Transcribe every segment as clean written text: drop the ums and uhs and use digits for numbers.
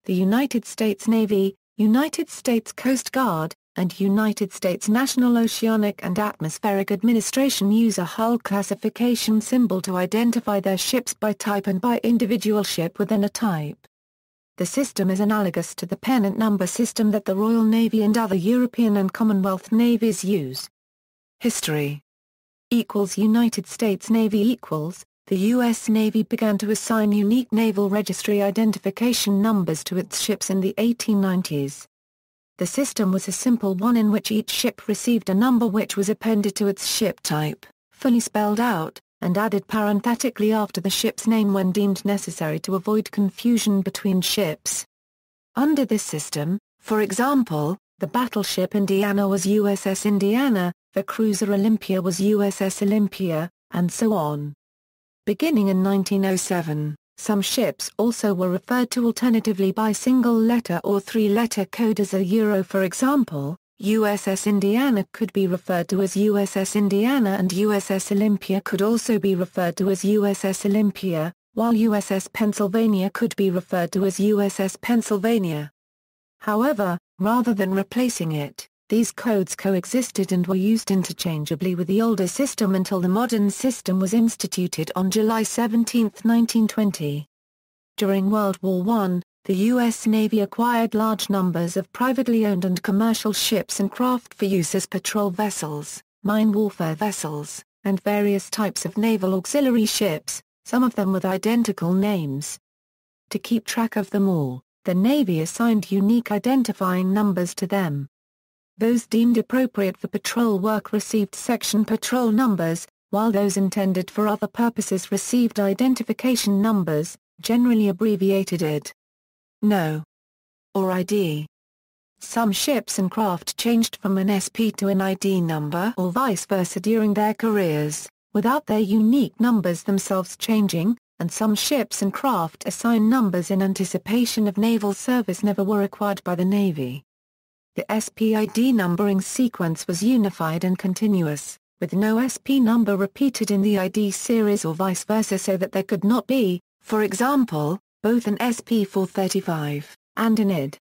the United States Navy, United States Coast Guard, and United States National Oceanic and Atmospheric Administration use a hull classification symbol to identify their ships by type and by individual ship within a type. The system is analogous to the pennant number system that the Royal Navy and other European and Commonwealth navies use. History United States Navy The U.S. Navy began to assign unique naval registry identification numbers to its ships in the 1890s. The system was a simple one in which each ship received a number which was appended to its ship type, fully spelled out, and added parenthetically after the ship's name when deemed necessary to avoid confusion between ships. Under this system, for example, the battleship Indiana was USS Indiana, the cruiser Olympia was USS Olympia, and so on. Beginning in 1907, some ships also were referred to alternatively by single-letter or three-letter code as a Euro. For example, USS Indiana could be referred to as USS Indiana and USS Olympia could also be referred to as USS Olympia, while USS Pennsylvania could be referred to as USS Pennsylvania. However, rather than replacing it, these codes coexisted and were used interchangeably with the older system until the modern system was instituted on July 17, 1920. During World War I, the U.S. Navy acquired large numbers of privately owned and commercial ships and craft for use as patrol vessels, mine warfare vessels, and various types of naval auxiliary ships, some of them with identical names. To keep track of them all, the Navy assigned unique identifying numbers to them. Those deemed appropriate for patrol work received section patrol numbers, while those intended for other purposes received identification numbers, generally abbreviated ID. No. or ID. Some ships and craft changed from an SP to an ID number or vice versa during their careers, without their unique numbers themselves changing, and some ships and craft assigned numbers in anticipation of naval service never were acquired by the Navy. The SPID numbering sequence was unified and continuous, with no SP number repeated in the ID series or vice versa so that there could not be, for example, both an SP 435, and an ID.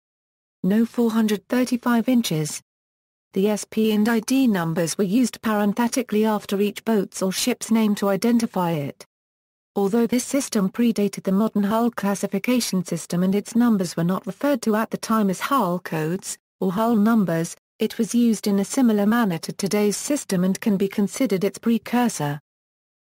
No 435 inches. The SP and ID numbers were used parenthetically after each boat's or ship's name to identify it. Although this system predated the modern hull classification system and its numbers were not referred to at the time as hull codes, or hull numbers, it was used in a similar manner to today's system and can be considered its precursor.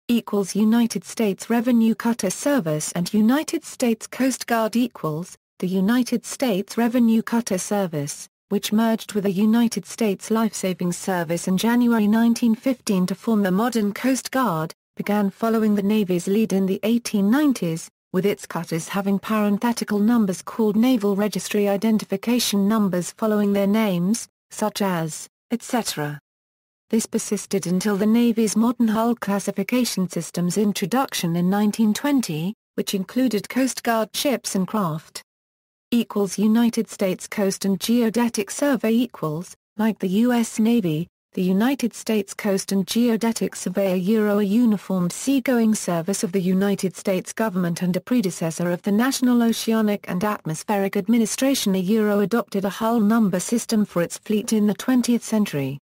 United States Revenue Cutter Service and United States Coast Guard the United States Revenue Cutter Service, which merged with the United States Lifesaving Service in January 1915 to form the modern Coast Guard, began following the Navy's lead in the 1890s, with its cutters having parenthetical numbers called Naval Registry Identification Numbers following their names, such as, etc. This persisted until the Navy's modern hull classification system's introduction in 1920, which included Coast Guard ships and craft. United States Coast and Geodetic Survey like the U.S. Navy, the United States Coast and Geodetic Survey a uniformed seagoing service of the United States government and a predecessor of the National Oceanic and Atmospheric Administration adopted a hull number system for its fleet in the 20th century.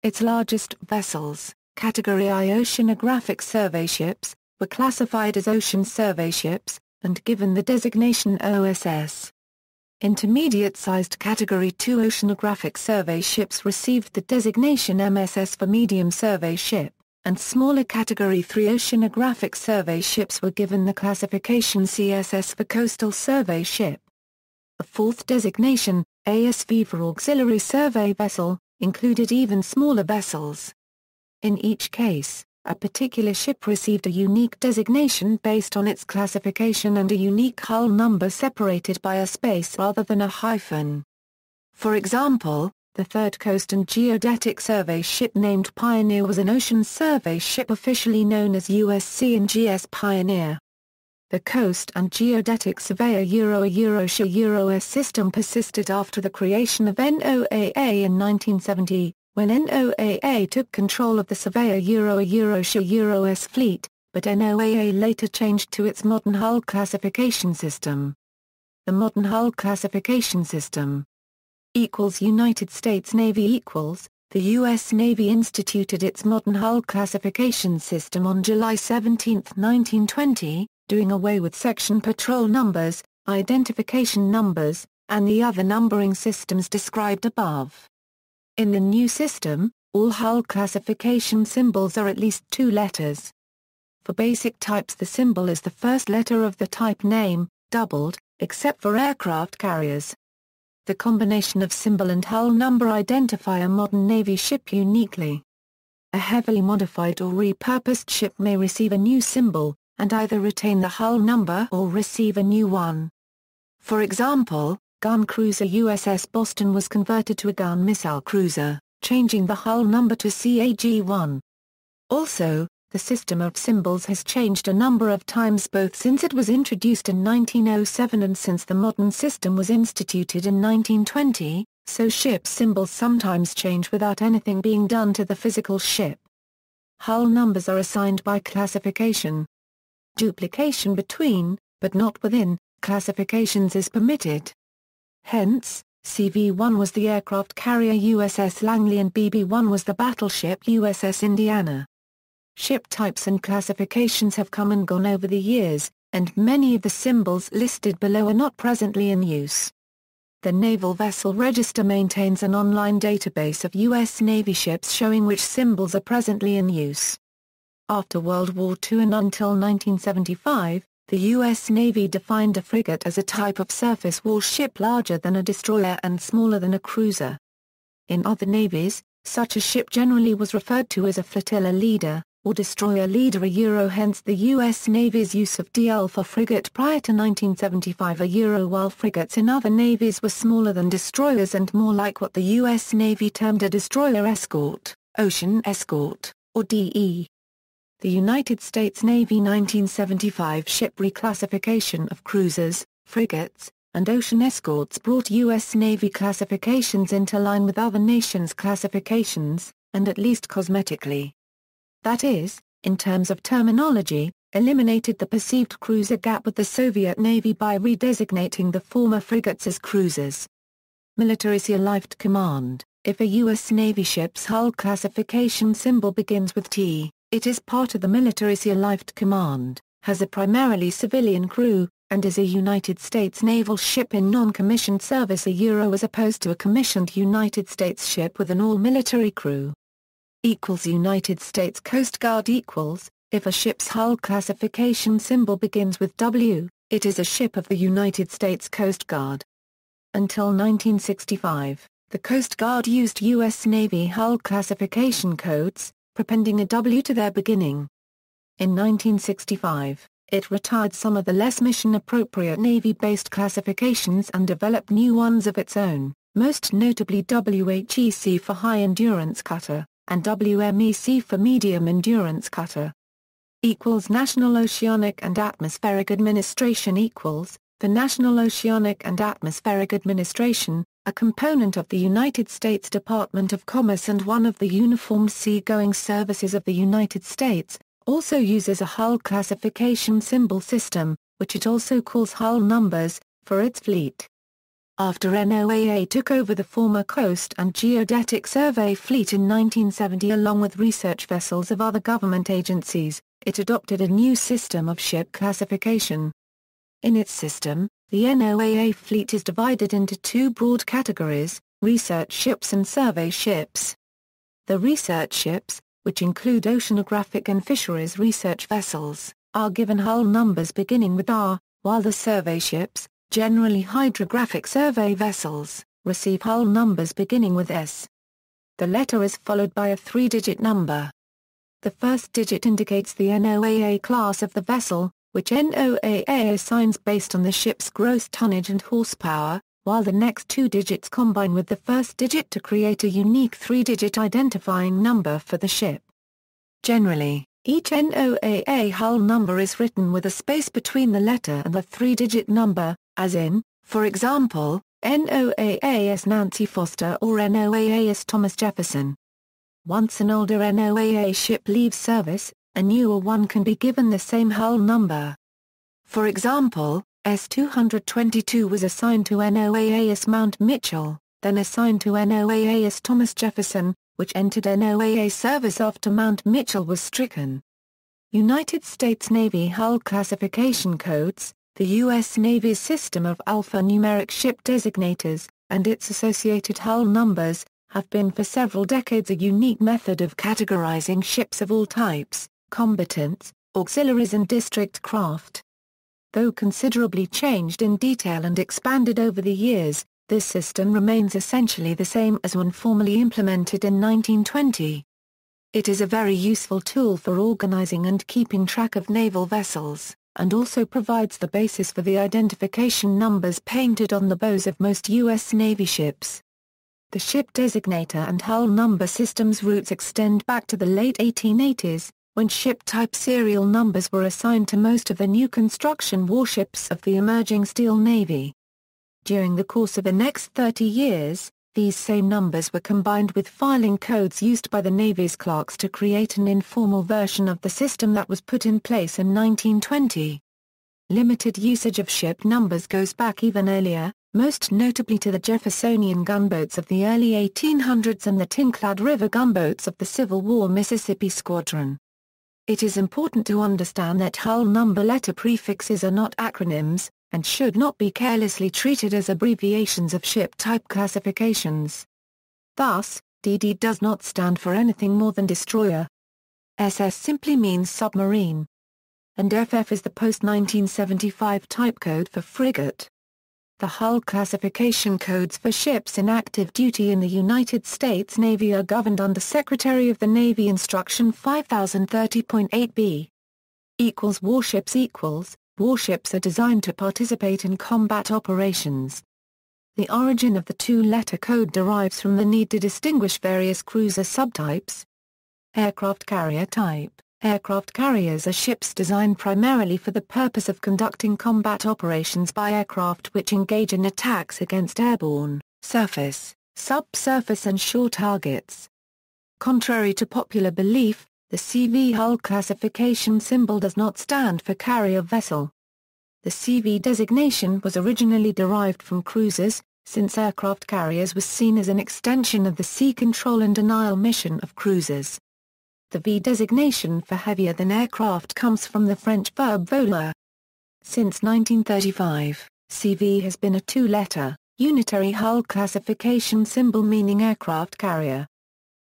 Its largest vessels, Category I oceanographic survey ships, were classified as ocean survey ships, and given the designation OSS. Intermediate-sized Category II oceanographic survey ships received the designation MSS for medium survey ship, and smaller Category III oceanographic survey ships were given the classification CSS for coastal survey ship. A fourth designation, ASV for auxiliary survey vessel, included even smaller vessels. In each case, a particular ship received a unique designation based on its classification and a unique hull number separated by a space rather than a hyphen. For example, the Third Coast and Geodetic Survey ship named Pioneer was an ocean survey ship officially known as USC and GS Pioneer. The Coast and Geodetic Survey EuroS system persisted after the creation of NOAA in 1970, when NOAA took control of the Surveyor EuroS fleet, but NOAA later changed to its modern hull classification system. the modern hull classification system. United States Navy The U.S. Navy instituted its modern hull classification system on July 17, 1920, doing away with section patrol numbers, identification numbers, and the other numbering systems described above. In the new system, all hull classification symbols are at least 2 letters. For basic types, the symbol is the first letter of the type name, doubled, except for aircraft carriers. The combination of symbol and hull number identify a modern Navy ship uniquely. A heavily modified or repurposed ship may receive a new symbol, and either retain the hull number or receive a new one. For example, gun cruiser USS Boston was converted to a gun missile cruiser, changing the hull number to CAG-1. Also, the system of symbols has changed a number of times both since it was introduced in 1907 and since the modern system was instituted in 1920, so ship symbols sometimes change without anything being done to the physical ship. Hull numbers are assigned by classification. Duplication between, but not within, classifications is permitted. Hence, CV-1 was the aircraft carrier USS Langley and BB-1 was the battleship USS Indiana. Ship types and classifications have come and gone over the years, and many of the symbols listed below are not presently in use. The Naval Vessel Register maintains an online database of U.S. Navy ships showing which symbols are presently in use. After World War II and until 1975, the U.S. Navy defined a frigate as a type of surface warship larger than a destroyer and smaller than a cruiser. In other navies, such a ship generally was referred to as a flotilla leader, or destroyer leader hence the U.S. Navy's use of DL for frigate prior to 1975 while frigates in other navies were smaller than destroyers and more like what the U.S. Navy termed a destroyer escort, ocean escort, or DE. The United States Navy 1975 ship reclassification of cruisers, frigates, and ocean escorts brought U.S. Navy classifications into line with other nations' classifications, and at least cosmetically. That is, in terms of terminology, eliminated the perceived cruiser gap with the Soviet Navy by redesignating the former frigates as cruisers. Military Sealift Command. If a U.S. Navy ship's hull classification symbol begins with T, it is part of the Military Sealift Command, has a primarily civilian crew, and is a United States naval ship in non-commissioned service as opposed to a commissioned United States ship with an all-military crew. United States Coast Guard If a ship's hull classification symbol begins with W, it is a ship of the United States Coast Guard. Until 1965, the Coast Guard used U.S. Navy hull classification codes, appending a W to their beginning. In 1965, it retired some of the less mission-appropriate Navy-based classifications and developed new ones of its own, most notably WHEC for high-endurance cutter, and WMEC for medium-endurance cutter. National Oceanic and Atmospheric Administration The National Oceanic and Atmospheric Administration, a component of the United States Department of Commerce and one of the uniformed seagoing services of the United States, also uses a hull classification symbol system, which it also calls hull numbers, for its fleet. After NOAA took over the former Coast and Geodetic Survey fleet in 1970 along with research vessels of other government agencies, it adopted a new system of ship classification. In its system, the NOAA fleet is divided into 2 broad categories, research ships and survey ships. The research ships, which include oceanographic and fisheries research vessels, are given hull numbers beginning with R, while the survey ships, generally hydrographic survey vessels, receive hull numbers beginning with S. The letter is followed by a 3-digit number. The first digit indicates the NOAA class of the vessel, which NOAA assigns based on the ship's gross tonnage and horsepower, while the next 2 digits combine with the first digit to create a unique 3-digit identifying number for the ship. Generally, each NOAA hull number is written with a space between the letter and the 3-digit number, as in, for example, NOAAS Nancy Foster or NOAAS Thomas Jefferson. Once an older NOAA ship leaves service, a newer one can be given the same hull number. For example, S-222 was assigned to NOAA Mount Mitchell, then assigned to NOAA Thomas Jefferson, which entered NOAA service after Mount Mitchell was stricken. United States Navy hull classification codes, the U.S. Navy's system of alphanumeric ship designators, and its associated hull numbers, have been for several decades a unique method of categorizing ships of all types, combatants, auxiliaries and district craft. Though considerably changed in detail and expanded over the years, this system remains essentially the same as when formally implemented in 1920. It is a very useful tool for organizing and keeping track of naval vessels, and also provides the basis for the identification numbers painted on the bows of most U.S. Navy ships. The ship designator and hull number system's roots extend back to the late 1880s, when ship-type serial numbers were assigned to most of the new construction warships of the emerging Steel Navy. During the course of the next 30 years, these same numbers were combined with filing codes used by the Navy's clerks to create an informal version of the system that was put in place in 1920. Limited usage of ship numbers goes back even earlier, most notably to the Jeffersonian gunboats of the early 1800s and the tin-clad river gunboats of the Civil War Mississippi Squadron. It is important to understand that hull number letter prefixes are not acronyms, and should not be carelessly treated as abbreviations of ship type classifications. Thus, DD does not stand for anything more than destroyer. SS simply means submarine. And FF is the post-1975 type code for frigate. The hull classification codes for ships in active duty in the United States Navy are governed under Secretary of the Navy Instruction 5030.8b. Warships are designed to participate in combat operations. The origin of the two-letter code derives from the need to distinguish various cruiser subtypes. Aircraft carrier type. Aircraft carriers are ships designed primarily for the purpose of conducting combat operations by aircraft which engage in attacks against airborne, surface, subsurface and shore targets. Contrary to popular belief, the CV hull classification symbol does not stand for carrier vessel. The CV designation was originally derived from cruisers, since aircraft carriers was seen as an extension of the sea control and denial mission of cruisers. The V designation for heavier-than-aircraft comes from the French verb voler. Since 1935, CV has been a two-letter, unitary hull classification symbol meaning aircraft carrier.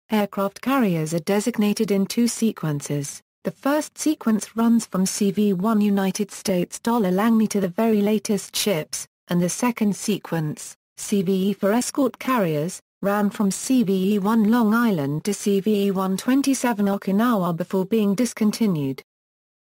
Aircraft carriers are designated in two sequences. The first sequence runs from CV1 United States $Langley to the very latest ships, and the second sequence, CVE for escort carriers, ran from CVE-1 Long Island to CVE-1 27 Okinawa before being discontinued.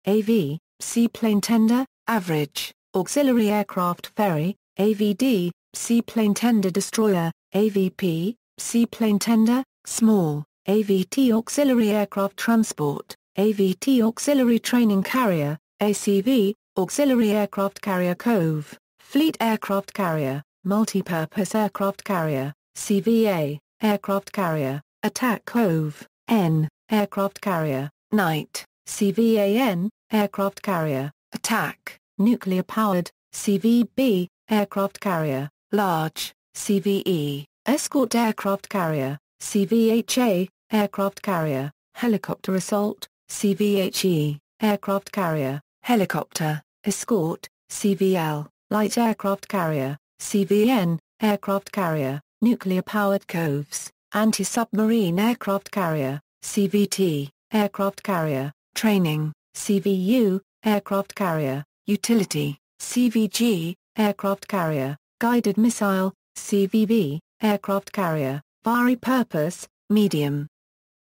AV, seaplane tender, average, auxiliary aircraft ferry, AVD, seaplane tender destroyer, AVP, seaplane tender, small, AVT auxiliary aircraft transport, AVT auxiliary training carrier, ACV, auxiliary aircraft carrier cove, fleet aircraft carrier, multipurpose aircraft carrier, CVA, aircraft carrier, attack cove, N, aircraft carrier, night, CVAN, aircraft carrier, attack, nuclear-powered, CVB, aircraft carrier, large, CVE, escort aircraft carrier, CVHA, aircraft carrier, helicopter assault, CVHE, aircraft carrier, helicopter, escort, CVL, light aircraft carrier, CVN, aircraft carrier, nuclear-powered coves, anti-submarine aircraft carrier, CVT, aircraft carrier, training, CVU, aircraft carrier, utility, CVG, aircraft carrier, guided missile, CVB, aircraft carrier, vari-purpose, medium.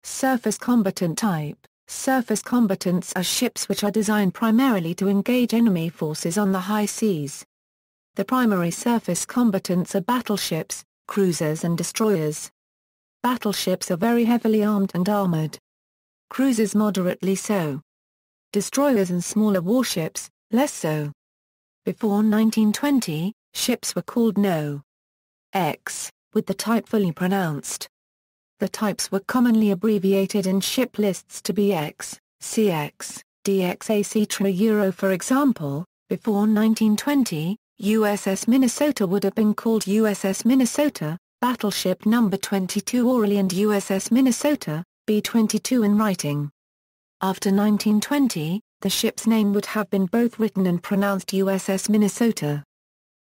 Surface combatant type. Surface combatants are ships which are designed primarily to engage enemy forces on the high seas. The primary surface combatants are battleships, cruisers and destroyers. Battleships are very heavily armed and armored. Cruisers moderately so. Destroyers and smaller warships, less so. Before 1920, ships were called No.X, with the type fully pronounced. The types were commonly abbreviated in ship lists to be X, CX, DX etc. Euro for example, Before 1920, USS Minnesota would have been called USS Minnesota, Battleship No. 22 orally and USS Minnesota, B-22 in writing. After 1920, the ship's name would have been both written and pronounced USS Minnesota.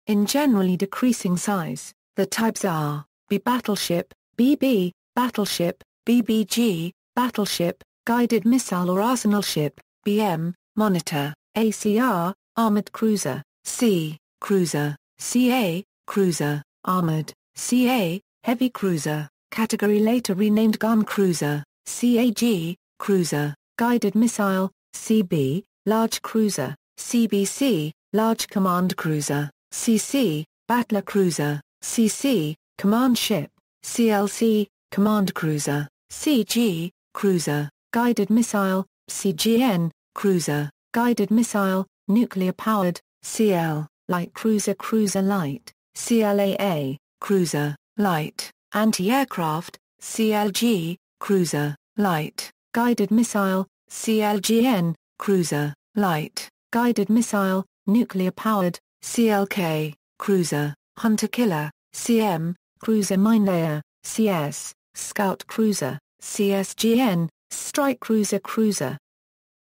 In generally decreasing size, the types are B battleship, BB, battleship, BBG, battleship, guided missile or arsenal ship, BM, monitor, ACR, armored cruiser, C, cruiser, CA, cruiser, armored, CA, heavy cruiser, category later renamed gun cruiser, CAG, cruiser, guided missile, CB, large cruiser, CBC, large command cruiser, CC, battler cruiser, CC, command ship, CLC, command cruiser, CG, cruiser, guided missile, CGN, cruiser, guided missile, nuclear-powered, CL, light cruiser cruiser light, CLAA, cruiser, light, anti-aircraft, CLG, cruiser, light, guided missile, CLGN, cruiser, light, guided missile, nuclear-powered, CLK, cruiser, hunter-killer, CM, cruiser minelayer, CS, scout cruiser, CSGN, strike cruiser cruiser.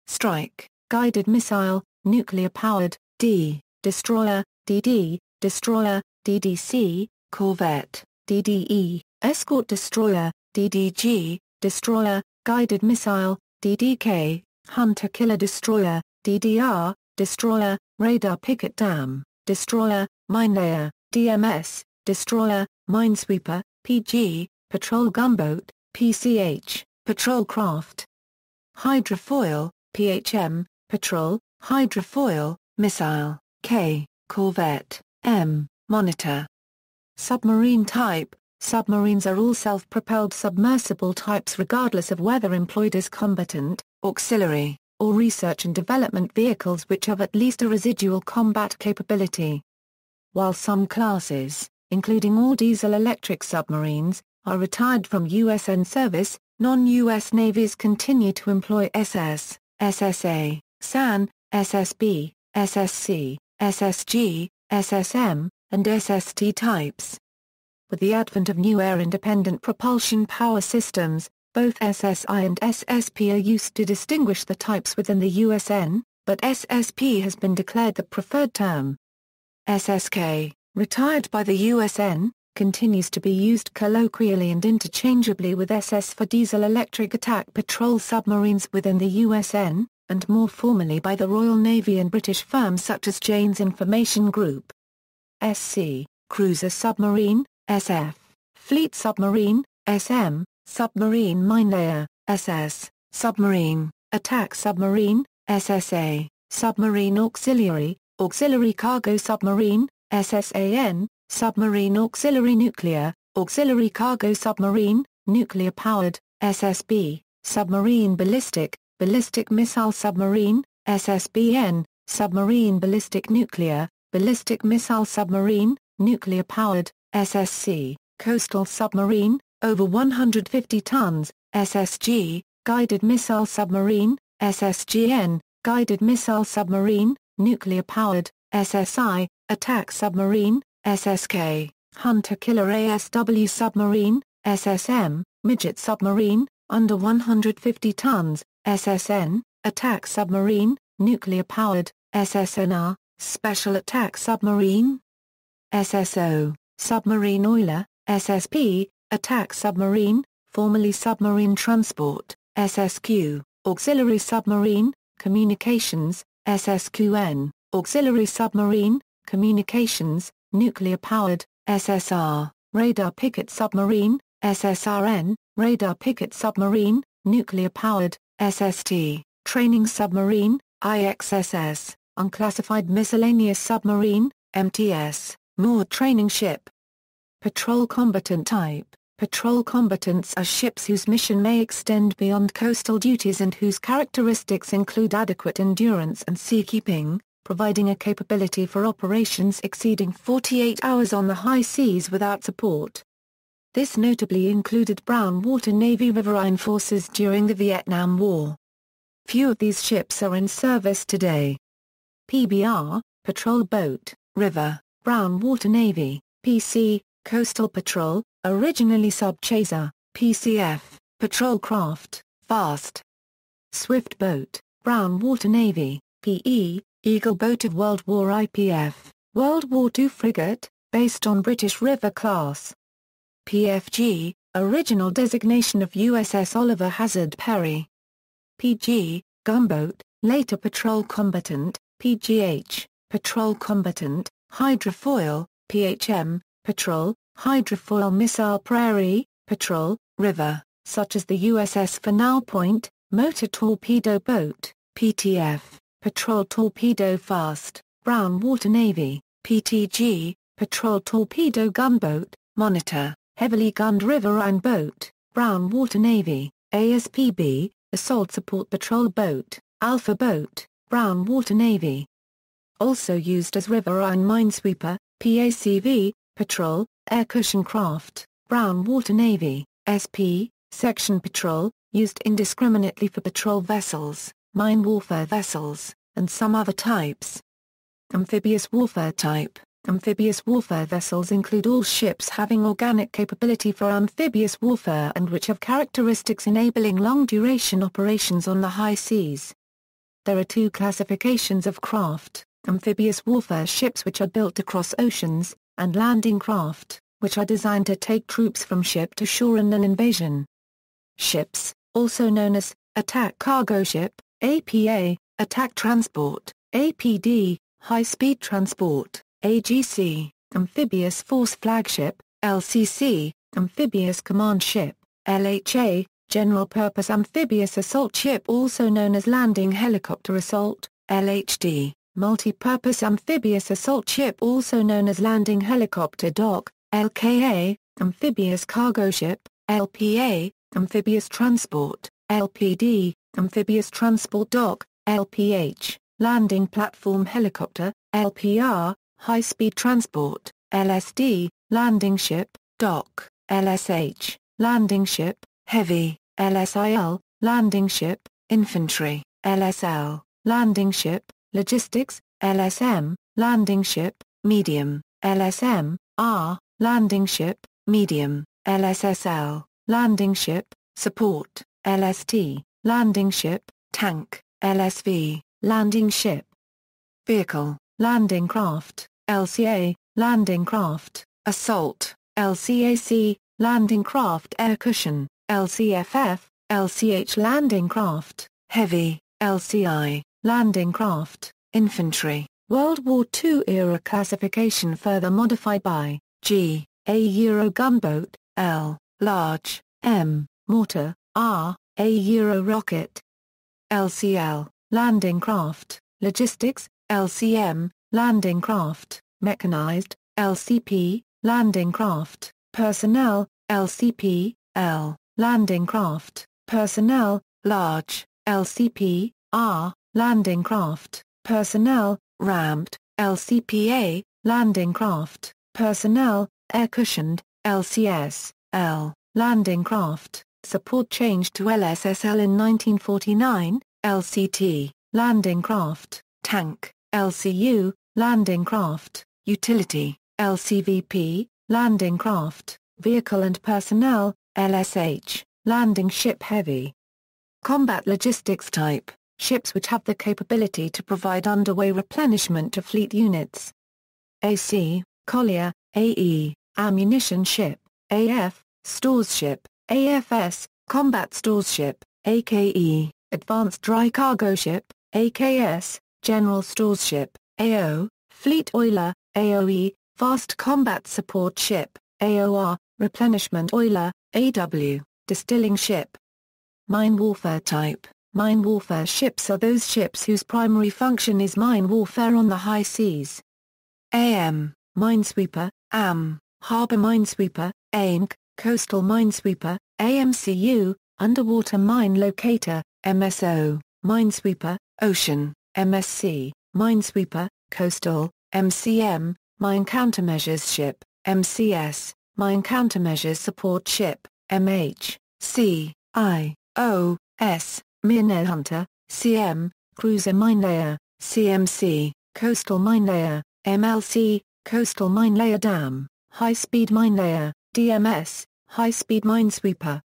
Strike, guided missile, nuclear-powered, D, destroyer, DD, destroyer, DDC, corvette, DDE, escort destroyer, DDG, destroyer, guided missile, DDK, hunter-killer destroyer, DDR, destroyer, radar picket dam, destroyer, minelayer, DMS, destroyer, minesweeper, PG, patrol gunboat, PCH, patrol craft. Hydrofoil, PHM, patrol, hydrofoil, missile, K, corvette, M, monitor. Submarine type. Submarines are all self-propelled submersible types regardless of whether employed as combatant, auxiliary, or research and development vehicles which have at least a residual combat capability. While some classes, including all diesel-electric submarines, are retired from USN service, non-US navies continue to employ SS, SSA, SAN, SSB, SSC, SSG, SSM, and SST types. With the advent of new air-independent propulsion power systems, both SSI and SSP are used to distinguish the types within the USN, but SSP has been declared the preferred term. SSK, retired by the USN, continues to be used colloquially and interchangeably with SS for diesel-electric attack patrol submarines within the USN, and more formally by the Royal Navy and British firms such as Jane's Information Group. SC, cruiser submarine, SF, fleet submarine, SM, submarine minelayer, SS, submarine, attack submarine, SSA, submarine auxiliary, auxiliary cargo submarine, SSAN, submarine auxiliary nuclear, auxiliary cargo submarine, nuclear-powered, SSB, submarine ballistic, ballistic missile submarine, SSBN, submarine ballistic nuclear, ballistic missile submarine, nuclear-powered, SSC, coastal submarine, over 150 tons, SSG, guided missile submarine, SSGN, guided missile submarine, nuclear-powered, SSI, attack submarine, SSK, hunter-killer ASW submarine, SSM, midget submarine, under 150 tons, SSN, attack submarine, nuclear-powered, SSNR, special attack submarine, SSO, submarine oiler, SSP, attack submarine, formerly submarine transport, SSQ, auxiliary submarine, communications, SSQN, auxiliary submarine, communications, nuclear-powered, SSR, radar picket submarine, SSRN, radar picket submarine, nuclear-powered, SST, training submarine, IXSS, unclassified miscellaneous submarine, MTS, moored training ship. Patrol combatant type. Patrol combatants are ships whose mission may extend beyond coastal duties and whose characteristics include adequate endurance and seakeeping, providing a capability for operations exceeding 48 hours on the high seas without support. This notably included brown water Navy riverine forces during the Vietnam War. Few of these ships are in service today. PBR, Patrol Boat, River, Brown Water Navy, PC, Coastal Patrol, originally Sub-Chaser, PCF, Patrol Craft, Fast. Swift Boat, Brown Water Navy, PE, Eagle Boat of World War IPF, World War II Frigate, based on British River class. PFG, original designation of USS Oliver Hazard Perry. PG, Gunboat, later Patrol Combatant, PGH, Patrol Combatant, Hydrofoil, PHM, Patrol, Hydrofoil Missile Prairie, Patrol, River, such as the USS Fanal Point, Motor Torpedo Boat, PTF, Patrol Torpedo Fast, Brown Water Navy, PTG, Patrol Torpedo Gunboat, Monitor, Heavily Gunned Riverine Boat, Brown Water Navy, ASPB, Assault Support Patrol Boat, Alpha Boat, Brown Water Navy. Also used as riverine minesweeper, PACV, Patrol, Air Cushion Craft, Brown Water Navy, SP, Section Patrol, used indiscriminately for patrol vessels, mine warfare vessels, and some other types. Amphibious warfare type. Amphibious warfare vessels include all ships having organic capability for amphibious warfare and which have characteristics enabling long-duration operations on the high seas. There are two classifications of craft: amphibious warfare ships which are built to cross oceans, and landing craft, which are designed to take troops from ship to shore in an invasion. Ships, also known as attack cargo ship, APA, attack transport, APD, high-speed transport, AGC, amphibious force flagship, LCC, amphibious command ship, LHA, general-purpose amphibious assault ship also known as landing helicopter assault, LHD, multi-purpose amphibious assault ship also known as landing helicopter dock, LKA, amphibious cargo ship, LPA, amphibious transport, LPD, amphibious transport dock, LPH, landing platform helicopter, LPR, high-speed transport, LSD, landing ship, dock, LSH, landing ship, heavy, LSIL, landing ship, infantry, LSL, landing ship, logistics, LSM, landing ship, medium, LSM, R, landing ship, medium, LSSL, landing ship, support, LST, landing ship, tank, LSV, landing ship. Vehicle, landing craft, LCA, landing craft, assault, LCAC, landing craft air cushion, LCFF, LCH landing craft, heavy, LCI, landing craft, infantry, World War II era classification further modified by G, A Euro gunboat, L, large, M, mortar, R, A Euro rocket. LCL, landing craft, logistics, LCM, landing craft, mechanized, LCP, landing craft, personnel, LCP, L, landing craft, personnel, large, LCP, R, landing craft, personnel, rammed, LCPA, landing craft, personnel, air-cushioned, LCS, L, landing craft, support changed to LSSL in 1949, LCT, landing craft, tank, LCU, landing craft, utility, LCVP, landing craft, vehicle and personnel, LSH, landing ship heavy. Combat logistics type, ships which have the capability to provide underway replenishment to fleet units. AC, collier, AE, ammunition ship, AF, stores ship, AFS, combat stores ship, AKE, advanced dry cargo ship, AKS, general stores ship, AO, fleet oiler, AOE, fast combat support ship, AOR, replenishment oiler, AW, distilling ship. Mine warfare type. Mine warfare ships are those ships whose primary function is mine warfare on the high seas. AM, minesweeper, AM, harbor minesweeper, AIMC, coastal minesweeper, AMCU, underwater mine locator, MSO, minesweeper, ocean, MSC, minesweeper, coastal, MCM, mine countermeasures ship, MCS, mine countermeasures support ship, MH, C, I, O, S, minnow hunter, CM, cruiser minelayer, CMC, coastal mine layer, MLC, coastal mine layer dam, high-speed mine layer, DMS, high-speed minesweeper.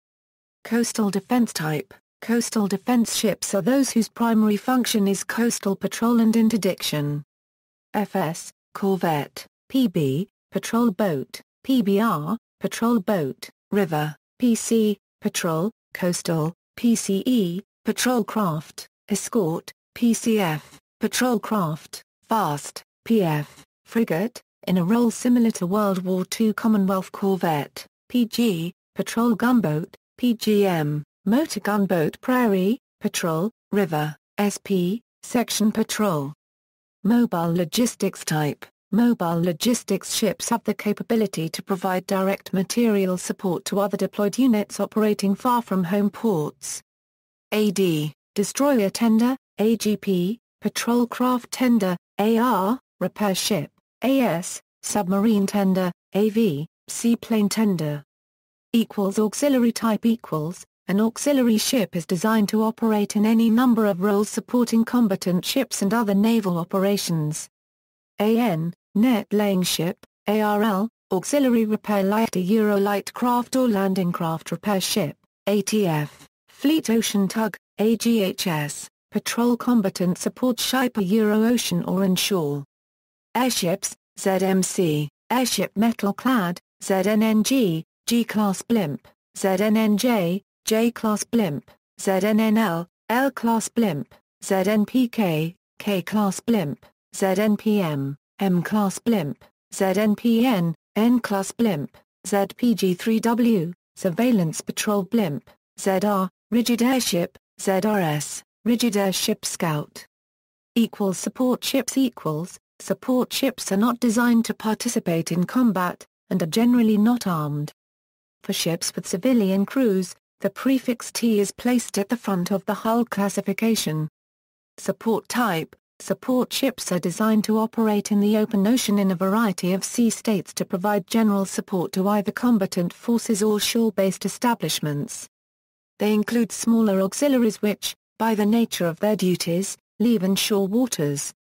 Coastal defense type. Coastal defense ships are those whose primary function is coastal patrol and interdiction. FS, corvette, PB, patrol boat, PBR, patrol boat, river, PC, patrol, coastal, PCE, patrol craft, escort, PCF, patrol craft, fast, PF, frigate, in a role similar to World War II Commonwealth corvette, PG, patrol gunboat, PGM, motor gunboat prairie, patrol, river, SP, section patrol. Mobile logistics type. Mobile logistics ships have the capability to provide direct material support to other deployed units operating far from home ports. AD, destroyer tender, AGP, patrol craft tender, AR, repair ship, AS, submarine tender, AV, seaplane tender. Auxiliary type equals, an auxiliary ship is designed to operate in any number of roles supporting combatant ships and other naval operations. AN, net laying ship, ARL, auxiliary repair light light craft or landing craft repair ship, ATF, fleet ocean tug, AGHS, patrol combatant support ship ocean or inshore. Airships, ZMC, airship metal clad, ZNNG, G-class blimp, ZNNJ, J-class blimp, ZNNL, L-class blimp, ZNPK, K-class blimp, ZNPM, M-class blimp, ZNPN, N-class blimp, ZPG-3W, surveillance patrol blimp, ZR, rigid airship, ZRS, rigid airship scout. Support ships support ships are not designed to participate in combat, and are generally not armed. For ships with civilian crews, the prefix T is placed at the front of the hull classification. Support type. Support ships are designed to operate in the open ocean in a variety of sea states to provide general support to either combatant forces or shore-based establishments. They include smaller auxiliaries which, by the nature of their duties, leave inshore waters.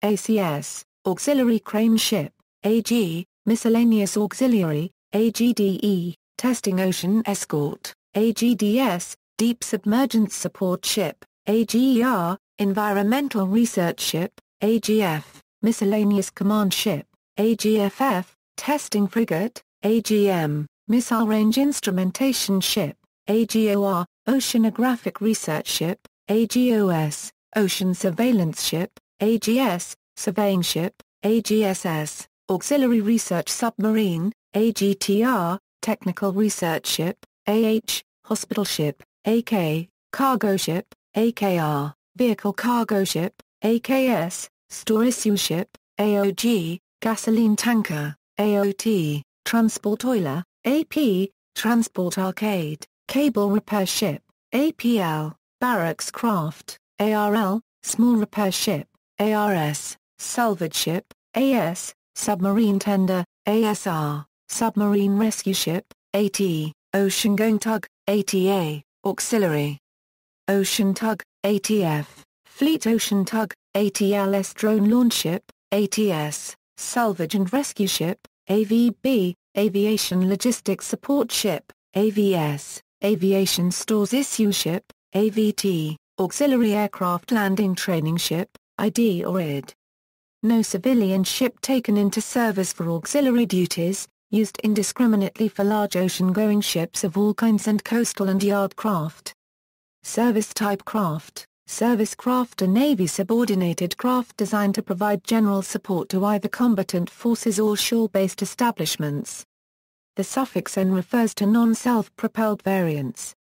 ACS, auxiliary crane ship, AG, miscellaneous auxiliary, AGDE, testing ocean escort, AGDS, deep submergence support ship, AGER, environmental research ship, AGF, miscellaneous command ship, AGFF, testing frigate, AGM, missile range instrumentation ship, AGOR, oceanographic research ship, AGOS, ocean surveillance ship, AGS, surveying ship, AGSS, auxiliary research submarine, AGTR, technical research ship, AH, hospital ship, AK, cargo ship, AKR, vehicle cargo ship, AKS, store issue ship, AOG, gasoline tanker, AOT, transport oiler, AP, transport arcade, cable repair ship, APL, barracks craft, ARL, small repair ship, ARS, salvage ship, AS, submarine tender, ASR, submarine rescue ship, AT, ocean-going tug, ATA, auxiliary. Ocean tug, ATF, fleet ocean tug, ATLS drone launch ship, ATS, salvage and rescue ship, AVB, aviation logistics support ship, AVS, aviation stores issue ship, AVT, auxiliary aircraft landing training ship, ID or ID. No civilian ship taken into service for auxiliary duties, used indiscriminately for large ocean-going ships of all kinds and coastal and yard craft. Service-type craft. Service craft are Navy-subordinated craft designed to provide general support to either combatant forces or shore-based establishments. The suffix "n" refers to non-self-propelled variants.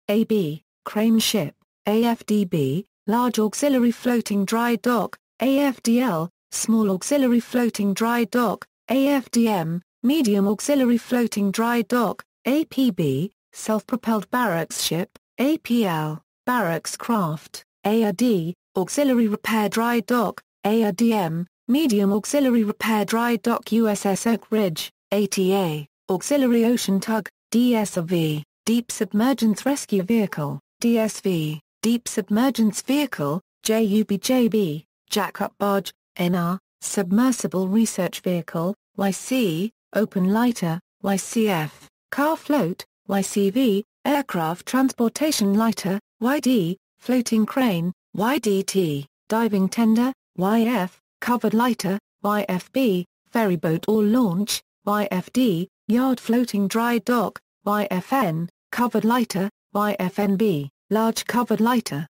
AB, crane ship, AFDB, large auxiliary floating dry dock, AFDL, small auxiliary floating dry dock, AFDM, medium auxiliary floating dry dock, APB, self-propelled barracks ship, APL, barracks craft, ARD, auxiliary repair dry dock, ARDM, medium auxiliary repair dry dock USS Oak Ridge, ATA, auxiliary ocean tug, DSV, deep submergence rescue vehicle, DSV, deep submergence vehicle, JUBJB, jack-up barge, NR, Submersible Research Vehicle, YC, Open Lighter, YCF, Car Float, YCV, Aircraft Transportation Lighter, YD, Floating Crane, YDT, Diving Tender, YF, Covered Lighter, YFB, Ferryboat or Launch, YFD, Yard Floating Dry Dock, YFN, Covered Lighter, YFNB, Large Covered Lighter,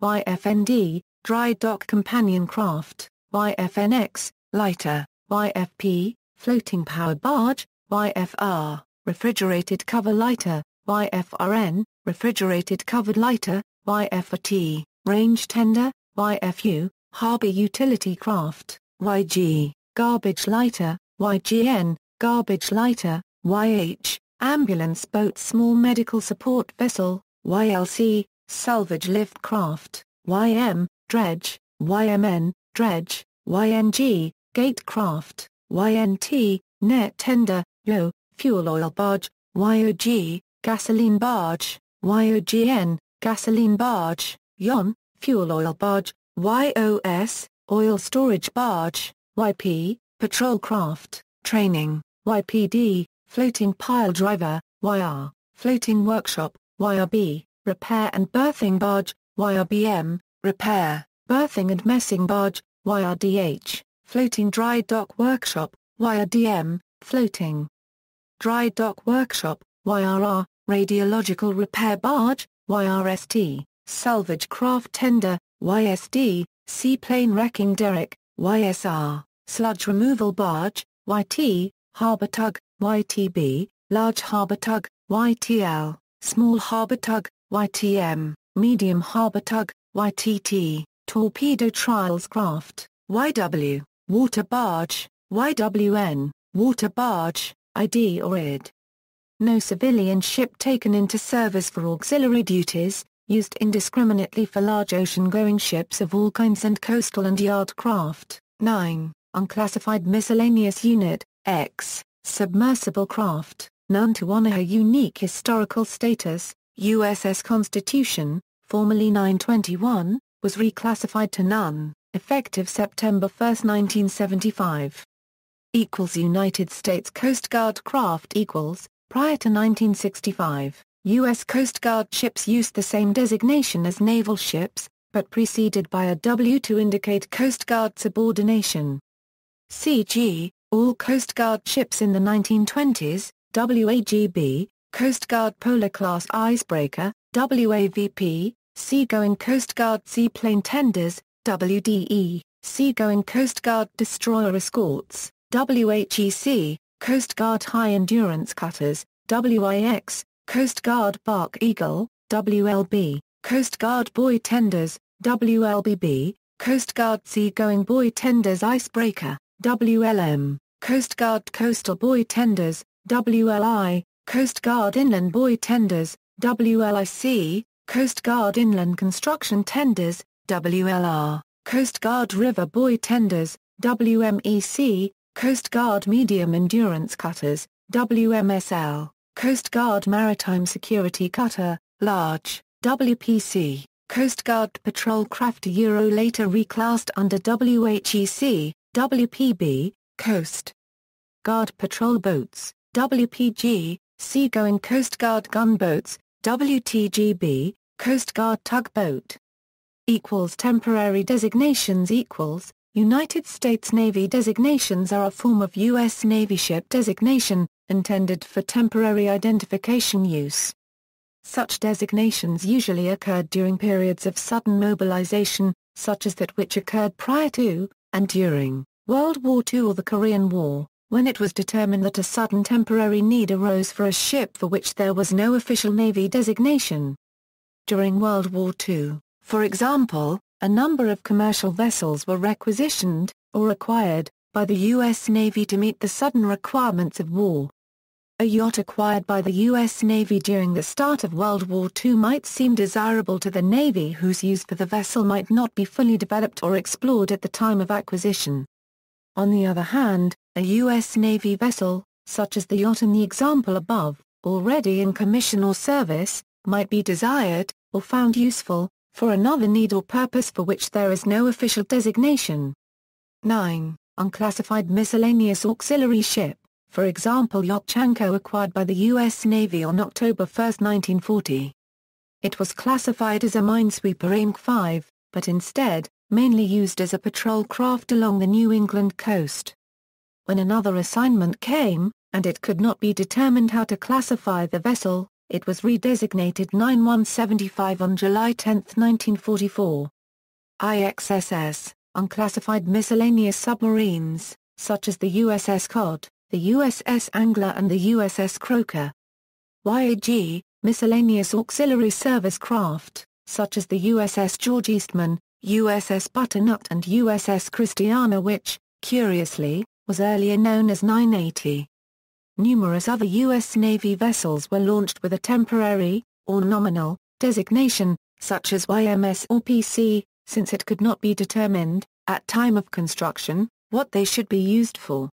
YFND, Dry Dock Companion Craft, YFNX, Lighter, YFP, Floating Power Barge, YFR, Refrigerated Cover Lighter, YFRN, Refrigerated Covered Lighter, YFRT, Range Tender, YFU, Harbor Utility Craft, YG, Garbage Lighter, YGN, Garbage Lighter, YH, Ambulance Boat Small Medical Support Vessel, YLC, Salvage Lift Craft, YM, Dredge, YMN, Dredge, YNG, Gate Craft, YNT, Net Tender, YO, Fuel Oil Barge, YOG, Gasoline Barge, YOGN, Gasoline Barge, YON, Fuel Oil Barge, YOS, Oil Storage Barge, YP, Patrol Craft, Training, YPD, Floating Pile Driver, YR, Floating Workshop, YRB, Repair and Berthing Barge, YRBM, Repair, Berthing and Messing Barge, YRDH, Floating Dry Dock Workshop, YRDM, Floating Dry Dock Workshop, YRR, Radiological Repair Barge, YRST, Salvage Craft Tender, YSD, Seaplane Wrecking Derrick, YSR, Sludge Removal Barge, YT, Harbour Tug, YTB, Large Harbour Tug, YTL, Small Harbour Tug, YTM, Medium Harbour Tug, YTT, Torpedo Trials Craft, YW, Water Barge, YWN, Water Barge, ID or ID. No civilian ship taken into service for auxiliary duties, used indiscriminately for large ocean-going ships of all kinds and coastal and yard craft. 9. Unclassified Miscellaneous Unit, X, Submersible Craft, none to honor her unique historical status. USS Constitution, formerly 921, was reclassified to none, effective September 1, 1975. United States Coast Guard craft equals, prior to 1965, U.S. Coast Guard ships used the same designation as naval ships, but preceded by a W to indicate Coast Guard subordination. CG, all Coast Guard ships in the 1920s, WAGB, Coast Guard Polar-class icebreaker, WAVP, seagoing Coast Guard seaplane tenders, WDE, seagoing Coast Guard destroyer escorts, WHEC, Coast Guard high-endurance cutters, WIX, Coast Guard Bark Eagle, WLB, Coast Guard buoy tenders, WLBB, Coast Guard seagoing buoy tenders icebreaker, WLM, Coast Guard coastal buoy tenders, WLI, Coast Guard inland buoy tenders, WLIC, Coast Guard inland construction tenders, WLR, Coast Guard river buoy tenders, WMEC, Coast Guard medium endurance cutters, WMSL, Coast Guard maritime security cutter, large, WPC, Coast Guard patrol craft later reclassed under WHEC, WPB, Coast Guard patrol boats, WPG, seagoing Coast Guard gunboats, WTGB, Coast Guard tugboat. Temporary designations United States Navy designations are a form of U.S. Navy ship designation, intended for temporary identification use. Such designations usually occurred during periods of sudden mobilization, such as that which occurred prior to, and during, World War II or the Korean War, when it was determined that a sudden temporary need arose for a ship for which there was no official Navy designation. During World War II, for example, a number of commercial vessels were requisitioned, or acquired, by the U.S. Navy to meet the sudden requirements of war. A yacht acquired by the U.S. Navy during the start of World War II might seem desirable to the Navy whose use for the vessel might not be fully developed or explored at the time of acquisition. On the other hand, a U.S. Navy vessel, such as the yacht in the example above, already in commission or service, might be desired, or found useful, for another need or purpose for which there is no official designation. 9. Unclassified miscellaneous auxiliary ship, for example yacht Chanko acquired by the U.S. Navy on October 1, 1940. It was classified as a minesweeper Inc. 5, but instead, mainly used as a patrol craft along the New England coast. When another assignment came, and it could not be determined how to classify the vessel, it was redesignated 9175 on July 10, 1944. IXSS, unclassified miscellaneous submarines, such as the USS Cod, the USS Angler and the USS Croker. YAG, miscellaneous auxiliary service craft, such as the USS George Eastman, USS Butternut and USS Christiana which, curiously, was earlier known as 980. Numerous other U.S. Navy vessels were launched with a temporary, or nominal, designation, such as YMS or PC, since it could not be determined, at time of construction, what they should be used for.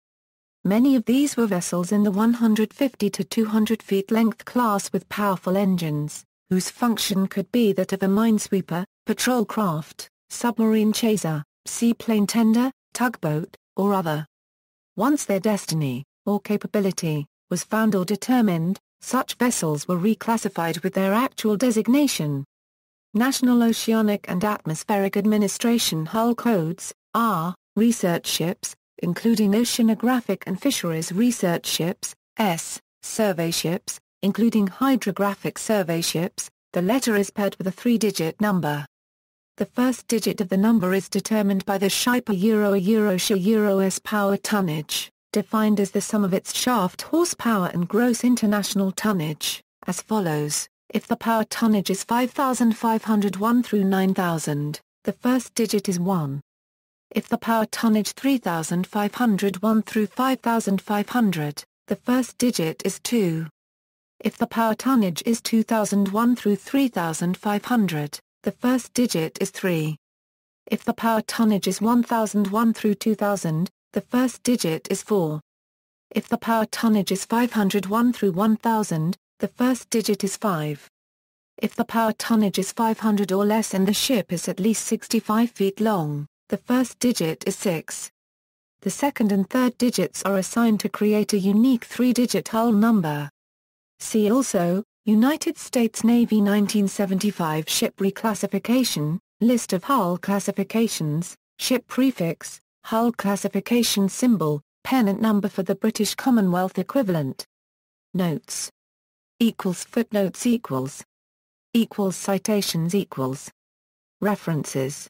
Many of these were vessels in the 150 to 200 feet length class with powerful engines, whose function could be that of a minesweeper, patrol craft, submarine chaser, seaplane tender, tugboat, or other. Once their destiny, or capability, was found or determined, such vessels were reclassified with their actual designation. National Oceanic and Atmospheric Administration hull codes are research ships, including oceanographic and fisheries research ships, S, survey ships, including hydrographic survey ships. The letter is paired with a 3-digit number. The first digit of the number is determined by the Scheip a S power tonnage, defined as the sum of its shaft horsepower and gross international tonnage, as follows. If the power tonnage is 5,501 through 9,000, the first digit is 1. If the power tonnage 3,501 through 5,500, the first digit is 2. If the power tonnage is 2,001 through 3,500, the first digit is 3. If the power tonnage is 1,001 through 2,000, the first digit is 4. If the power tonnage is 501 through 1,000, the first digit is 5. If the power tonnage is 500 or less and the ship is at least 65 feet long, the first digit is 6. The second and third digits are assigned to create a unique 3-digit hull number. See also, United States Navy 1975 Ship Reclassification, List of hull classifications, Ship Prefix, Hull Classification Symbol, Pennant Number for the British Commonwealth equivalent. Notes. Footnotes Citations References.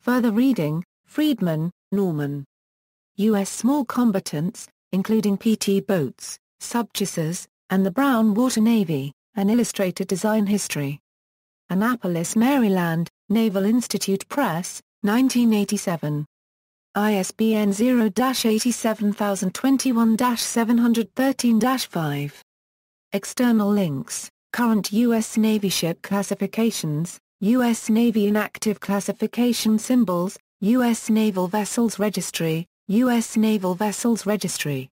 Further reading, Friedman, Norman. U.S. Small Combatants, including PT boats, subchasers, and the Brown Water Navy, An Illustrated Design History. Annapolis, Maryland, Naval Institute Press, 1987. ISBN 0-87021-713-5. External links, Current U.S. Navy Ship Classifications, U.S. Navy Inactive Classification Symbols, U.S. Naval Vessels Registry, U.S. Naval Vessels Registry.